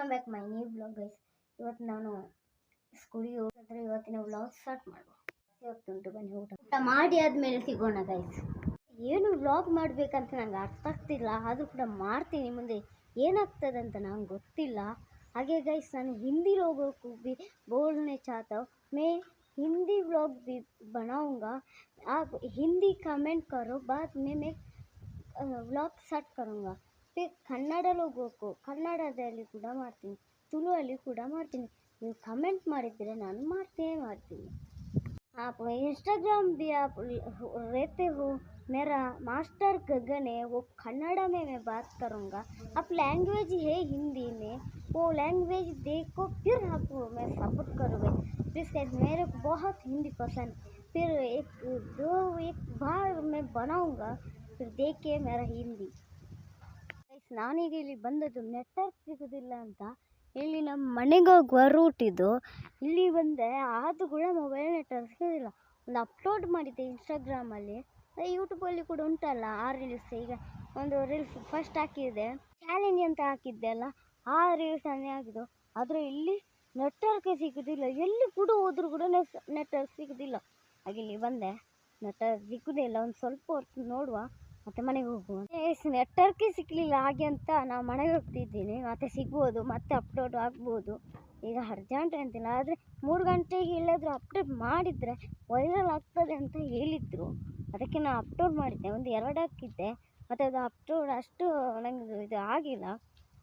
Welcome back my new blog guys. ಇವತ್ತು ನಾನು ಸ್ಕೂಲಿಗೆ ಹೋಗಿದ್ರೆ ಇವತ್ತಿನ ವ್ಲಾಗ್ ಸ್ಟಾರ್ಟ್ ಮಾಡುವ. ಉಂಟು ಬನ್ನಿ, ಊಟ ಮಾಡಿ ಆದಮೇಲೆ ಸಿಗೋಣ ಗೈಸ್. ಏನು ವ್ಲಾಗ್ ಮಾಡಬೇಕಂತ ನಂಗೆ ಅರ್ಥ ಆಗ್ತಿಲ್ಲ, ಆದರೂ ಕೂಡ ಮಾಡ್ತೀನಿ. ಮುಂದೆ ಏನಾಗ್ತದೆ ಅಂತ ನಂಗೆ ಗೊತ್ತಿಲ್ಲ. ಹಾಗೆ ಗೈಸ್, ನಾನು ಹಿಂದಿ लोगों भी बोलने चाहता हूँ. मैं हिंदी व्लॉग भी बनाऊँगा. आप हिंदी कमेंट करो, बाद में मैं व्लॉग स्टार्ट करूँगा. फिर ಕನ್ನಡ लोगों ಕನ್ನಡದಲ್ಲಿ ಕೂಡ ಮಾಡ್ತೀನಿ, ತುಳುವಲ್ಲಿ ಕೂಡ ಮಾಡ್ತೀನಿ. ನೀವು ಕಮೆಂಟ್ ಮಾಡಿದರೆ ನಾನು ಮಾಡ್ತೀನಿ. आप इंस्टाग्राम भी आप रहते हो, मेरा मास्टर गगन है, वो कन्नड़ा में मैं बात करूँगा. आप लैंग्वेज है हिंदी में, वो लैंग्वेज देखो फिर आपको मैं सपोर्ट करूँगा. प्लीज़ गाइस, मेरे को बहुत हिंदी पसंद. फिर एक बार मैं बनाऊँगा, फिर देखिए मेरा हिंदी. ನಾನೀಗ ಇಲ್ಲಿ ಬಂದದ್ದು ನೆಟ್ವರ್ಕ್ ಸಿಗೋದಿಲ್ಲ ಅಂತ. ಇಲ್ಲಿ ನಮ್ಮ ಮನೆಗೆ ಹೋಗುವ ರೂಟ್ ಇದು. ಇಲ್ಲಿ ಬಂದೆ ಆದರೂ ಕೂಡ ಮೊಬೈಲ್ ನೆಟ್ವರ್ಕ್ ಸಿಗೋದಿಲ್ಲ. ಒಂದು ಅಪ್ಲೋಡ್ ಮಾಡಿದ್ದೆ ಇನ್ಸ್ಟಾಗ್ರಾಮಲ್ಲಿ, ಯೂಟ್ಯೂಬಲ್ಲಿ ಕೂಡ ಉಂಟಲ್ಲ ಆ ರೀಲ್ಸ್. ಈಗ ಒಂದು ರೀಲ್ಸ್ ಫಸ್ಟ್ ಹಾಕಿದ್ದೆ, ಚಾಲೆಂಜ್ ಅಂತ ಹಾಕಿದ್ದೆ ಅಲ್ಲ, ಆ ರೀಲ್ಸನ್ನೇ ಹಾಕಿದ್ದು. ಆದರೆ ಇಲ್ಲಿ ನೆಟ್ವರ್ಕೇ ಸಿಗೋದಿಲ್ಲ. ಎಲ್ಲಿ ಕೂಡ ಹೋದರೂ ಕೂಡ ನೆಟ್ವರ್ಕ್ ಸಿಗೋದಿಲ್ಲ. ಹಾಗೆ ಇಲ್ಲಿ ಬಂದೆ, ನೆಟ್ವರ್ಕ್ ಸಿಗೋದಿಲ್ಲ. ಒಂದು ಸ್ವಲ್ಪ ಹೊತ್ತು ನೋಡುವ, ಮತ್ತು ಮನೆಗೆ ಹೋಗುವ. ನೆಟ್ವರ್ಕೇ ಸಿಕ್ಕಲಿಲ್ಲ ಹಾಗೆ ಅಂತ ನಾವು ಮನೆಗೆ ಹೋಗ್ತಿದ್ದೀನಿ. ಮತ್ತೆ ಸಿಗ್ಬೋದು, ಮತ್ತೆ ಅಪ್ಲೋಡ್ ಆಗ್ಬೋದು. ಈಗ ಅರ್ಜೆಂಟ್ ಅಂತಿಲ್ಲ, ಆದರೆ 3 ಗಂಟೆಗೆ ಇಲ್ಲದ್ರು ಅಪ್ಲೋಡ್ ಮಾಡಿದರೆ ವೈರಲ್ ಆಗ್ತದೆ ಅಂತ ಹೇಳಿದರು. ಅದಕ್ಕೆ ನಾನು ಅಪ್ಲೋಡ್ ಮಾಡಿದ್ದೆ. ಒಂದು 2 ಹಾಕಿದ್ದೆ, ಮತ್ತು ಅದು ಅಪ್ಲೋಡ್ ಅಷ್ಟು ನನಗೆ ಇದು ಆಗಿಲ್ಲ.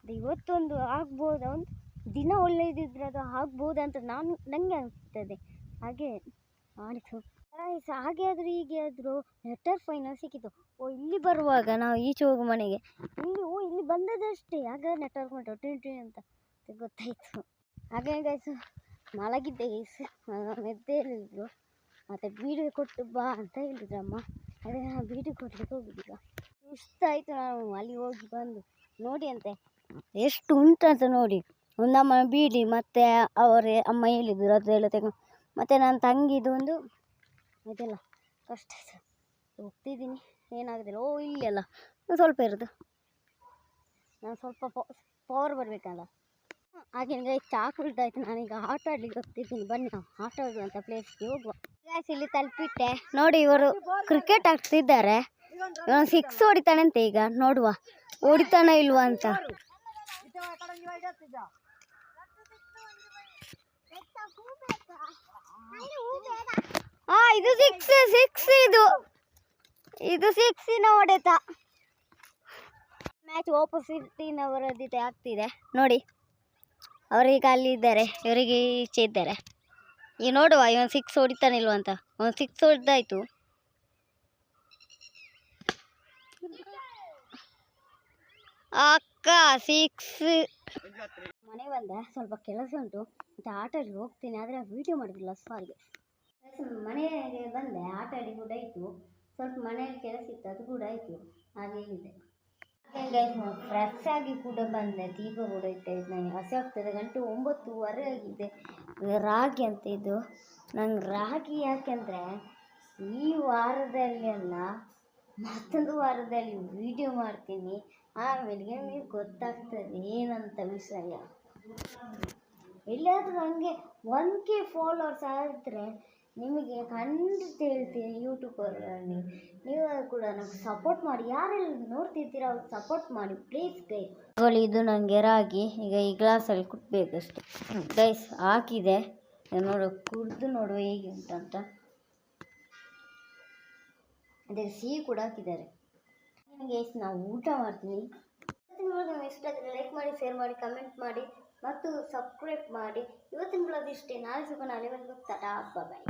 ಅದು ಇವತ್ತೊಂದು ಆಗ್ಬೋದು, ಒಂದು ದಿನ ಒಳ್ಳೆಯದಿದ್ದರೆ ಅದು ಆಗ್ಬೋದು ಅಂತ ನನಗೆ ಅನಿಸ್ತದೆ. ಹಾಗೆ ಮಾಡಿತು. ಹಾಗೆ ಆದರೂ ಹೀಗೆ ಆದರೂ ನೆಟ್ವರ್ಕ್ ಫೈನಲ್ ಸಿಕ್ಕಿತು. ಇಲ್ಲಿ ಬರುವಾಗ ನಾವು ಈಚೆ ಹೋಗೋ ಮನೆಗೆ ಇಲ್ಲಿ ಬಂದದಷ್ಟೇ, ಆಗ ನೆಟ್ವರ್ಕ್ ಉಂಟು ಟ್ವಿನ್ ಅಂತ ಗೊತ್ತಾಯಿತು. ಹಾಗೆ ಗೈಸ್, ಮಲಗಿದ್ದೆ ಗೈಸ್. ಎದ್ದೇ ಹೇಳಿದ್ರು, ಮತ್ತು ಬೀಡಿಗೆ ಕೊಟ್ಟು ಬಾ ಅಂತ ಹೇಳಿದ್ರು ಅಮ್ಮ. ಅದೇ ನಾನು ಬೀಡಿಗೆ ಕೊಡ್ಲಿಕ್ಕೆ ಹೋಗಿದ್ದೀಗ. ಸುಸ್ತಾಯಿತು. ನಾನು ಅಲ್ಲಿ ಹೋಗಿ ಬಂದು ನೋಡಿ ಅಂತೆ ಎಷ್ಟು ಉಂಟಂತ ನೋಡಿ. ಒಂದಮ್ಮ ಬೀಡಿ, ಮತ್ತು ಅವರೇ ಅಮ್ಮ ಹೇಳಿದ್ರು ಅದೆಲ್ಲ ತಗೊಂಡು, ಮತ್ತು ನನ್ನ ತಂಗಿದು ಒಂದು ಇದೆಲ್ಲ ಕಷ್ಟ ಹೋಗ್ತಿದ್ದೀನಿ. ಏನಾಗೋದಿಲ್ಲ. ಇಲ್ಲಿ ಅಲ್ಲ ಸ್ವಲ್ಪ ಇರೋದು, ನಾನು ಸ್ವಲ್ಪ ಪವರ್ ಬರಬೇಕಲ್ಲ. ಹಾಗೆ ಚಾ ಕುಡಿದಾಯ್ತು. ನಾನೀಗ ಆಟ ಆಡ್ಲಿಕ್ಕೆ ಹೋಗ್ತಿದ್ದೀನಿ. ಬನ್ನಿ ನಾವು ಆಟ ಆಡುವಂಥ ಪ್ಲೇಸ್ಗೆ ಹೋಗುವ. ಗ್ಯಾಸ್ ಇಲ್ಲಿ ತಲುಪಿಟ್ಟೆ ನೋಡಿ. ಇವರು ಕ್ರಿಕೆಟ್ ಆಡ್ತಿದ್ದಾರೆ. ಇವನು 6 ಹೊಡಿತಾನಂತೆ. ಈಗ ನೋಡುವ ಹೊಡಿತಾನ ಇಲ್ವಾ ಅಂತ. ಇದು 6 ಇದು 6 ಹೊಡೆತ. ಮ್ಯಾಚ್ ಓಪೋಸಿಟಿನವರದ್ದು ಆಗ್ತಿದೆ ನೋಡಿ. ಅವರೀಗ ಅಲ್ಲಿ ಇದ್ದಾರೆ, ಇವರಿಗೆ ಈಚೆ ಇದ್ದಾರೆ. ಈಗ ನೋಡುವ ಇವನು 6 ಹೊಡಿತಾನಿಲ್ವ ಅಂತ. ಅವನು 6 ಹೊಡೆದಾಯ್ತು. ಅಕ್ಕ 6. ಮನೆ ಬಂದೆ, ಸ್ವಲ್ಪ ಕೆಲಸ ಉಂಟು, ಮತ್ತು ಆಟ ಆಡಿ ಹೋಗ್ತೀನಿ. ಆದರೆ ವೀಡಿಯೋ ಮಾಡೋದಿಲ್ಲ ಸಾರಿಗೆ. ಮನೆಗೆ ಬಂದೆ, ಆಟ ಆಡಿ ಕೂಡ ಆಯಿತು. ಸ್ವಲ್ಪ ಮನೆಯಲ್ಲಿ ಕೆಲಸ ಇತ್ತು, ಅದು ಕೂಡ ಆಯಿತು. ಹಾಗೆ ಹೇಳಿದೆ. ಫ್ರೆಶ್ ಆಗಿ ಕೂಡ ಬಂದೆ, ದೀಪ ಕೂಡ ಇಟ್ಟಿದ್ದೆ. ನನಗೆ ಹಸಿ ಆಗ್ತದೆ. ಗಂಟೆ 9:15 ಆಗಿದೆ. ರಾಗಿ ಅಂತ ಇದು. ನಂಗೆ ರಾಗಿ ಯಾಕೆಂದರೆ ಈ ವಾರದಲ್ಲಿ ಅಲ್ಲ, ಮತ್ತೊಂದು ವಾರದಲ್ಲಿ ವೀಡಿಯೋ ಮಾಡ್ತೀನಿ. ಆಮೇಲೆ ನಿಮಗೆ ಗೊತ್ತಾಗ್ತದೆ ಏನಂತ ವಿಷಯ. ಎಲ್ಲಿಯಾದರೂ ನನಗೆ 1K ಫಾಲೋವರ್ಸ್ ಆದರೆ ನಿಮಗೆ ಖಂಡಿತ ಹೇಳ್ತೀನಿ, ಯೂಟ್ಯೂಬರಲ್ಲಿ ನೀವು ಕೂಡ ನನಗೆ ಸಪೋರ್ಟ್ ಮಾಡಿ. ಯಾರೆಲ್ಲ ನೋಡ್ತಿರ್ತೀರ ಅವ್ರು ಸಪೋರ್ಟ್ ಮಾಡಿ ಪ್ಲೀಸ್ ಗೈಸ್. ಇದು ನನಗೆ ರಾಗಿ ಈಗ ಈ ಗ್ಲಾಸಲ್ಲಿ ಕುಟ್ಬೇಕಷ್ಟೆ ಗೈಸ್. ಹಾಕಿದೆ ನೋಡು, ಕುಡಿದು ನೋಡುವ ಹೇಗೆ ಉಂಟಂತ. ಅದೇ ಸಿಹಿ ಕೂಡ ಹಾಕಿದ್ದಾರೆ. ಗೈಸ್ ನಾವು ಊಟ ಮಾಡ್ತೀನಿ. ಇಷ್ಟ ಆದರೆ ಲೈಕ್ ಮಾಡಿ, ಶೇರ್ ಮಾಡಿ, ಕಮೆಂಟ್ ಮಾಡಿ ಮತ್ತು ಸಬ್ಸ್ಕ್ರೈಬ್ ಮಾಡಿ. ಇವತ್ತಿನ ಬ್ಲಾಗ್ ಇಷ್ಟೇ. ನಾಳೆ ಸಿಗೋಣ. ಅಲ್ಲಿವರೆಗೂ ಟಾಟಾ, ಬಾಯ್.